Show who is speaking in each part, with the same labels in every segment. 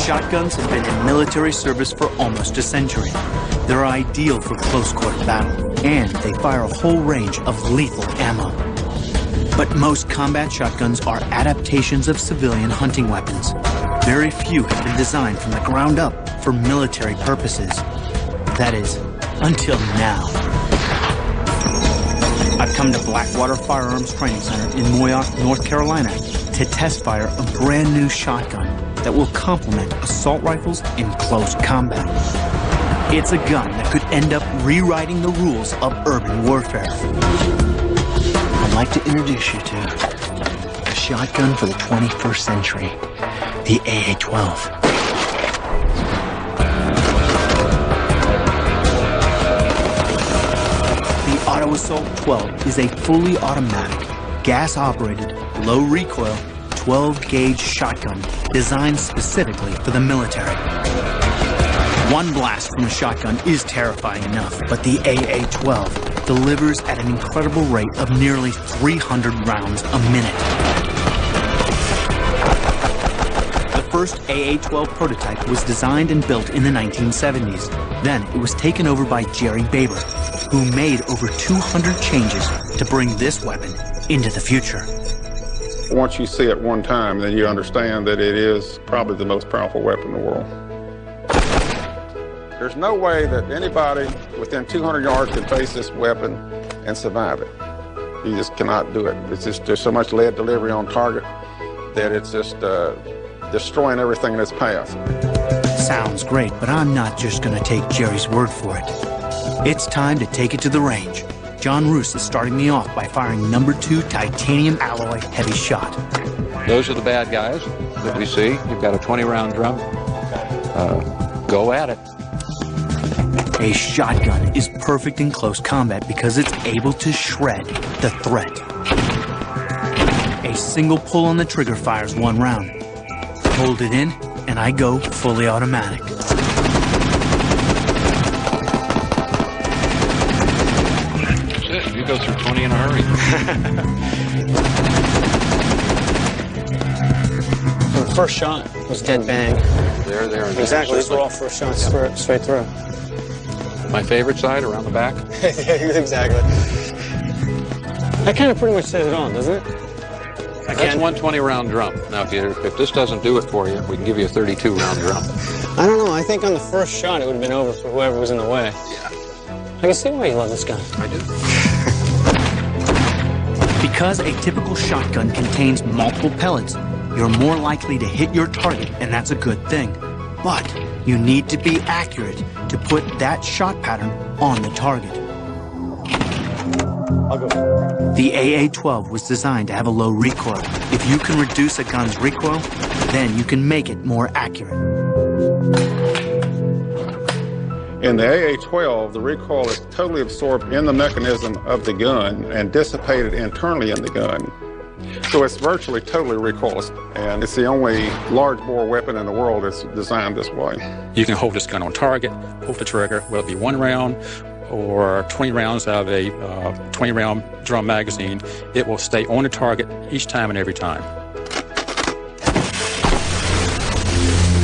Speaker 1: shotguns have been in military service for almost a century. They're ideal for close-quarter battle, and they fire a whole range of lethal ammo. But most combat shotguns are adaptations of civilian hunting weapons. Very few have been designed from the ground up for military purposes. That is, until now. I've come to Blackwater Firearms Training Center in Moyock, North Carolina, to test fire a brand new shotgun that will complement assault rifles in close combat. It's a gun that could end up rewriting the rules of urban warfare. I'd like to introduce you to a shotgun for the 21st century, the AA-12. The Auto Assault 12 is a fully automatic, gas-operated, low-recoil, 12-gauge shotgun designed specifically for the military. One blast from a shotgun is terrifying enough, but the AA-12 delivers at an incredible rate of nearly 300 rounds a minute. The first AA-12 prototype was designed and built in the 1970s. Then it was taken over by Jerry Baber, who made over 200 changes to bring this weapon into the future.
Speaker 2: Once you see it one time, then you understand that it is probably the most powerful weapon in the world. There's no way that anybody within 200 yards can face this weapon and survive it. You just cannot do it. It's just, there's so much lead delivery on target that it's just destroying everything in its path.
Speaker 1: Sounds great, but I'm not just going to take Jerry's word for it. It's time to take it to the range. John Roos is starting me off by firing #2 titanium alloy heavy shot.
Speaker 3: Those are the bad guys that we see. You've got a 20-round drum. Go at it.
Speaker 1: A shotgun is perfect in close combat because it's able to shred the threat. A single pull on the trigger fires 1 round. Hold it in, and I go fully automatic.
Speaker 3: You go through 20 in a hurry.
Speaker 4: The first shot was dead bang.
Speaker 3: There.
Speaker 4: Exactly, these were all first shots straight through.
Speaker 3: My favorite side, around the back.
Speaker 4: Exactly. That kind of pretty much says it all, doesn't it?
Speaker 3: That's one 20-round drum. Now, if this doesn't do it for you, we can give you a 32-round drum.
Speaker 4: I don't know. I think on the first shot, it would have been over for whoever was in the way.
Speaker 3: Yeah.
Speaker 4: I can see why you love this gun.
Speaker 3: I do.
Speaker 1: Because a typical shotgun contains multiple pellets, you're more likely to hit your target, and that's a good thing. But you need to be accurate to put that shot pattern on the target.
Speaker 4: I'll go.
Speaker 1: The AA-12 was designed to have a low recoil. If you can reduce a gun's recoil, then you can make it more accurate.
Speaker 2: In the AA-12, the recoil is totally absorbed in the mechanism of the gun and dissipated internally in the gun. So it's virtually totally recoilless, and it's the only large bore weapon in the world that's designed this way.
Speaker 5: You can hold this gun on target, pull the trigger, whether it be 1 round or 20 rounds out of a 20-round drum magazine. It will stay on the target each time and every time.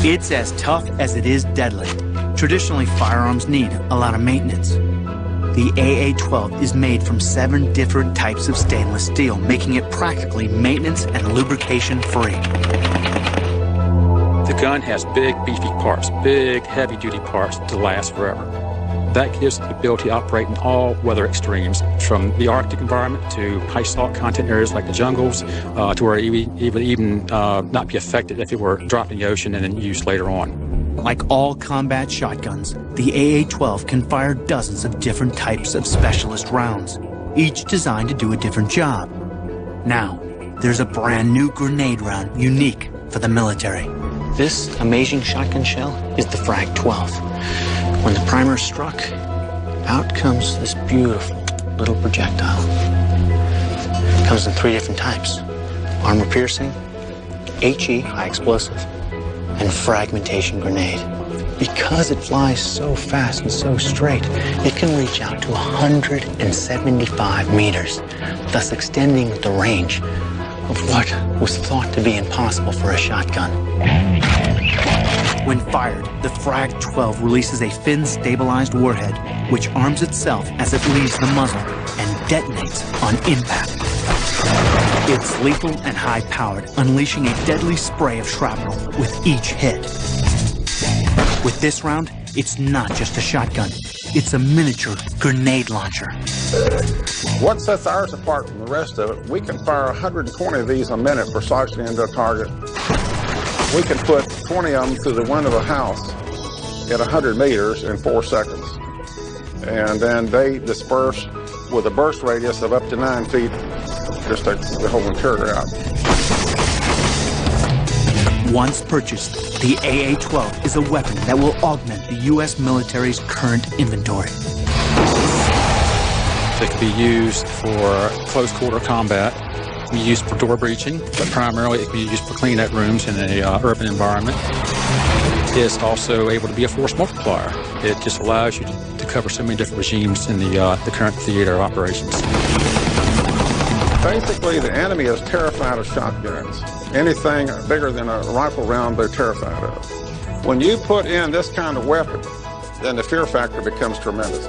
Speaker 1: It's as tough as it is deadly. Traditionally, firearms need a lot of maintenance. The AA-12 is made from 7 different types of stainless steel, making it practically maintenance and lubrication free.
Speaker 5: The gun has big, beefy parts, big, heavy-duty parts to last forever. That gives it the ability to operate in all weather extremes, from the Arctic environment to high salt content areas like the jungles, to where it would even not be affected if it were dropped in the ocean and then used later on.
Speaker 1: Like all combat shotguns, the AA-12 can fire dozens of different types of specialist rounds, each designed to do a different job. Now, there's a brand new grenade round unique for the military. This amazing shotgun shell is the Frag 12. When the primer is struck, out comes this beautiful little projectile. It comes in 3 different types: armor piercing, HE, high explosive, and fragmentation grenade. Because it flies so fast and so straight, it can reach out to 175 meters, thus extending the range of what was thought to be impossible for a shotgun. When fired, the Frag-12 releases a fin-stabilized warhead, which arms itself as it leaves the muzzle and detonates on impact. It's lethal and high-powered, unleashing a deadly spray of shrapnel with each hit. With this round, it's not just a shotgun. It's a miniature grenade launcher.
Speaker 2: What sets ours apart from the rest of it, we can fire 120 of these a minute precisely into a target. We can put 20 of them through the window of a house at 100 meters in 4 seconds. And then they disperse with a burst radius of up to 9 feet, just takes the whole interior out.
Speaker 1: Once purchased, the AA-12 is a weapon that will augment the U.S. military's current inventory.
Speaker 5: It can be used for close-quarter combat. It can be used for door breaching, but primarily it can be used for cleanup rooms in an urban environment. It's also able to be a force multiplier. It just allows you to cover so many different regimes in the current theater of operations.
Speaker 2: Basically, the enemy is terrified of shotguns. Anything bigger than a rifle round, they're terrified of. When you put in this kind of weapon, then the fear factor becomes tremendous.